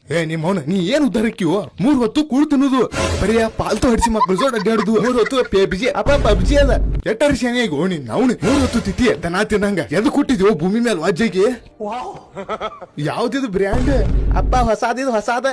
ಏ ನಿಮ್ಮವನ ನೀ ಏನ್ ಉದ್ದಾರಕ್ಕಿವ 3 ಹೊತ್ತು ಕೂಳ್ ತಿನ್ನೋದು ಬರೀ ಪಾಲ್ತು ಹಡಿಸಿ ಮಕ್ಕಳು ಜೋಡ್ ಅಡ್ಡಾಡುದು 3 ಹೊತ್ತು ಪಬ್ಜಿ ಪಬ್ಜಿ ಅದ ಎಟ್ಟರ ಶಾನೆ ಗೋಣಿ ನಾವು 3 ಹೊತ್ತು ತಿತ್ತಿ ದನ ತಿನ್ನಂಗ ಎದು ಕೊಟ್ಟಿದ್ವು ಭೂಮಿ ಮೇಲೆ ವಾಜ್ಯಗೆ ಯಾವ್ದಿದು ಬ್ರ್ಯಾಂಡ್ ಅಪ್ಪ ಹೊಸಾದಿದು ಹೊಸಾದ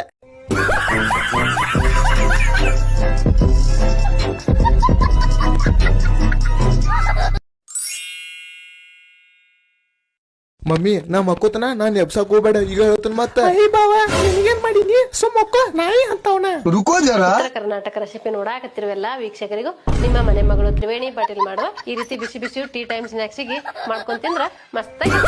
ಮಮ್ಮಿ ನಾ ಮಕ್ಕೋತನ ನಾನ್ ಎಬ್ಸಕ್ ಹೋಗ್ಬೇಡ ಈಗ ಹೇಳ್ತಾನ ಮತ್ತ ಬಾವ ನಿನಗೇನ್ ಮಾಡೀನಿ ಸುಮ್ಮಕ್ಕ ನಾಯಿ ಅಂತವನ ರುಕೋ ಜರ. ಉತ್ತರ ಕರ್ನಾಟಕ ರೆಸಿಪಿ ನೋಡಾಕತ್ತಿರುವೆಲ್ಲ ವೀಕ್ಷಕರಿಗೂ ನಿಮ್ಮ ಮನೆ ಮಗಳು ತ್ರಿವೇಣಿ ಪಾಟೀಲ್ ಮಾಡುವ ಈ ರೀತಿ ಬಿಸಿ ಬಿಸಿ ಟೀ ಟೈಮ್ ಸ್ನಾಕ್ಸಿಗೆ ಮಾಡ್ಕೊಂಡ್ ತಿಂದ್ರ ಮಸ್ತಾಗಿ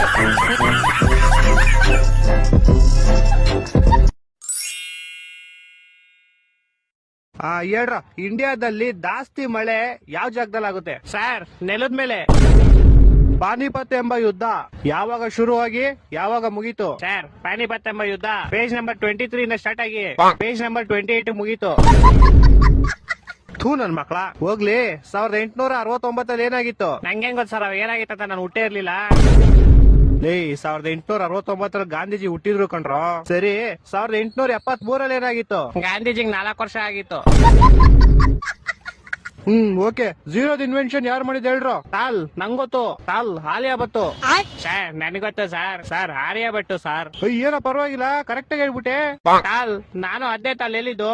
ಹೇಳ್ರ ಇಂಡಿಯಾದಲ್ಲಿ ಜಾಸ್ತಿ ಮಳೆ ಯಾವ ಜಾಗದಲ್ಲಿ ಆಗುತ್ತೆ ಸರ್? ನೆಲದ ಮೇಲೆ. ಪಾನಿಪತ್ ಎಂಬ ಯುದ್ಧ ಯಾವಾಗ ಶುರುವಾಗಿ ಯಾವಾಗ ಮುಗೀತು ಸರ್? ಪಾನಿಪತ್ ಎಂಬ ಯುದ್ಧ ಪೇಜ್ ನಂಬರ್ 23 ಇಂದ ಸ್ಟಾರ್ಟ್ ಆಗಿ ಪೇಜ್ ನಂಬರ್ 28 ಮುಗೀತು. ಥೂ ನನ್ ಮಕ್ಳ ಹೋಗ್ಲಿ. 1869 ಏನಾಗಿತ್ತು? ನಂಗೆ ಗೊತ್ತ ಸರ್ ಏನಾಗಿತ್ತ ನಾನು ಹುಟ್ಟೇ ಇರ್ಲಿಲ್ಲ. 1869 ಗಾಂಧೀಜಿ ಹುಟ್ಟಿದ್ರು ಕಣ್ರೋ. ಸರಿ 1873 ಏನಾಗಿತ್ತು? ಗಾಂಧೀಜಿಗೆ 4 ವರ್ಷ ಆಗಿತ್ತು. ಓಕೆ. ಝೀರೋದ್ ಇನ್ವೆನ್ಷನ್ ಯಾರು ಮಾಡಿದ್ ಹೇಳ್ರು? ಟಾಲ್. ನಂಗೊತ್ತು ಟಾಲ್ ಆಲಿಯಾ ಭಟ್ಟು. ಸರ್ ನನಗೊತ್ತು sir. Sir Alia Bhatt sir. ಏನೋ ಪರವಾಗಿಲ್ಲ ಕರೆಕ್ಟ್ ಆಗಿ ಹೇಳ್ಬಿಟ್ಟೆ. ಟಾಲ್ ನಾನು ಅದೇ ತಾಲ್ ಹೇಳಿದ್ದು.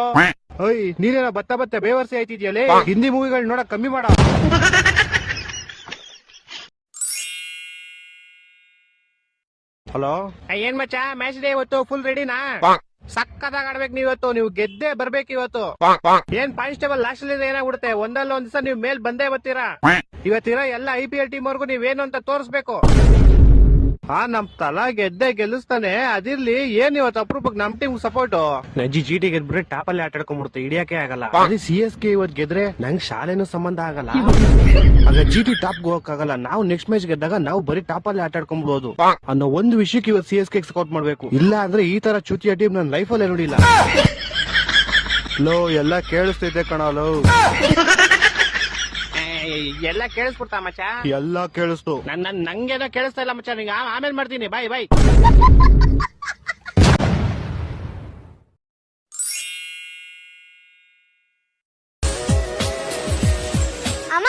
ನೀನೇನೋ ಬತ್ತ ಬೇವರ್ಸಿ ಆಯ್ತಿದ್ಯಲ್ಲೇ. ಹಿಂದಿ ಮೂವಿಗಳು ನೋಡಕ್ ಕಮ್ಮಿ ಮಾಡ. ಹಲೋ ಏನ್ ಮಚ್ಚ ಮ್ಯಾಚ್ ಡೇ ಇವತ್ತು ಫುಲ್ ರೆಡಿನಾ? ಸಕ್ಕದಾಗ ಆಡ್ಬೇಕು ನೀವತ್ತು. ನೀವು ಗೆದ್ದೆ ಬರ್ಬೇಕು ಇವತ್ತು. ಏನ್ ಕಾನ್ಸ್ಟೇಬಲ್ ಲಾಸ್ಟ್ ಅಲ್ಲಿ ಏನಾಗ್ಬಿಡುತ್ತೆ, ಒಂದಲ್ಲ ಒಂದ್ ದಿವಸ ನೀವ್ ಮೇಲ್ ಬಂದೇ ಬರ್ತೀರಾ. ಇವತ್ತಿರೋ ಎಲ್ಲ IPL ಟೀಮ್ ವರ್ಗು ನೀವೇನು ಅಂತ ತೋರಿಸ್ಬೇಕು. ನಮ್ ತಲಾ ಗೆದ್ದೆ ಗೆಲ್ಲಿಸ್ತಾನೆ. ಅದಿರ್ಲಿ ಏನ್ ಇವತ್ತು ಅಪರೂಪಕ್ಕೆ ನಮ್ ಟೀಮ್ ಸಪೋರ್ಟ್. ನಜ್ಜಿ GT ಗೆದ್ಬಿಟ್ರೆ ಟಾಪ್ ಅಲ್ಲಿ ಆಟ ಆಡ್ಕೊಂಡ್ಬಿಡುತ್ತೆ, ಹಿಡಿಯಕ್ಕೆ ಆಗಲ್ಲ. ಅದೇ CSK ಇವತ್ ಗೆದ್ರೆ ನಂಗ್ ಶಾಲೆನೂ ಸಂಬಂಧ ಆಗಲ್ಲ. ಆಗ GT ಟಾಪ್ ಹೋಗಕ್ಕಾಗಲ್ಲ. ನಾವು ನೆಕ್ಸ್ಟ್ ಮ್ಯಾಚ್ ಗೆದ್ದಾಗ ನಾವು ಬರೀ ಟಾಪ್ ಅಲ್ಲಿ ಆಟ ಆಡ್ಕೊಂಡ್ಬಿಡೋದು ಅನ್ನೋ ಒಂದು ವಿಷಯಕ್ಕೆ ಇವತ್ತು CSK ಸಪೋರ್ಟ್ ಮಾಡ್ಬೇಕು. ಇಲ್ಲ ಅಂದ್ರೆ ಈ ತರ ಚುತಿಯ ಟೀಮ್ ನನ್ ಲೈಫ್ ಅಲ್ಲೇ ನೋಡಿಲ್ಲ. ಲೋ ಎಲ್ಲ ಕೇಳಿಸ್ತೈತೆ ಕಣಲೋ. ಎಲ್ಲ ಕೇಳಿಸ್ಬಿಡ್ತಾ ಮಚ್ಚ? ಎಲ್ಲ ಕೇಳಿಸ್ತು. ನಂಗೇನೋ ಕೇಳಿಸ್ತಾ ಇಲ್ಲ ಮಚ್ಚ. ನಿಂಗೆ ಆಮೇಲೆ ಮಾಡ್ತೀನಿ. ಬಾಯ್ ಬಾಯ್. ಅಮ್ಮ,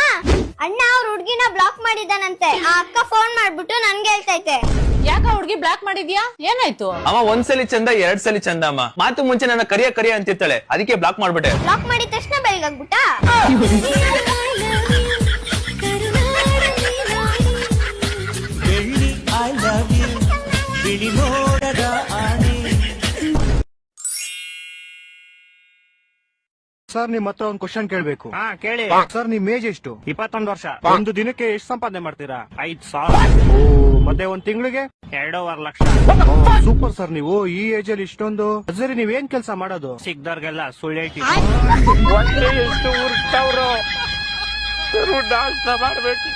ಅಣ್ಣ ಅವ್ರ ಹುಡ್ಗಿನ ಬ್ಲಾಕ್ ಮಾಡಿದಾನಂತೆ. ಆ ಅಕ್ಕ ಫೋನ್ ಮಾಡ್ಬಿಟ್ಟು ನನ್ಗೆ ಹೇಳ್ತೈತೆ. ಯಾಕ ಹುಡ್ಗಿ ಬ್ಲಾಕ್ ಮಾಡಿದ್ಯಾ? ಏನಾಯ್ತು? ಅಮ್ಮ ಒಂದ್ಸಲಿ ಚಂದ 2 ಸಲಿ ಚಂದ ಅಮ್ಮ. ಮಾತು ಮುಂಚೆ ನನ್ನ ಕರಿಯ ಅಂತಿರ್ತಾಳೆ, ಅದಕ್ಕೆ ಬ್ಲಾಕ್ ಮಾಡ್ಬಿಟ್ಟೆ. ಬ್ಲಾಕ್ ಮಾಡಿದ ತಕ್ಷಣ ಬೆಳಗಾಗ್ಬಿಟ್ಟ. ಸರ್ ನಿಮ್ ಹತ್ರ ಒಂದ್ ಕ್ವಶನ್ ಕೇಳ್ಬೇಕು. ಕೇಳಿ ಸರ್. ನಿಮ್ ಏಜ್ ಎಷ್ಟು? 21 ವರ್ಷ. ಒಂದು ದಿನಕ್ಕೆ ಎಷ್ಟು ಸಂಪಾದನೆ ಮಾಡ್ತೀರಾ? 5,000. ಮತ್ತೆ ಒಂದ್ ತಿಂಗಳಿಗೆ 2.5 ಲಕ್ಷ. Super sir. ನೀವು ಈ ಏಜ್ ಅಲ್ಲಿ ಇಷ್ಟೊಂದು. ಸರಿ ನೀವೇನ್ ಕೆಲಸ ಮಾಡೋದು? ಸಿಕ್ದವ್ರಿಗೆಲ್ಲ ಸುಳ್ಳು ಹೇಳ್ತೀವಿ. ಎಷ್ಟು ನಾಷ್ಟ ಮಾಡ್ಬೇಕು.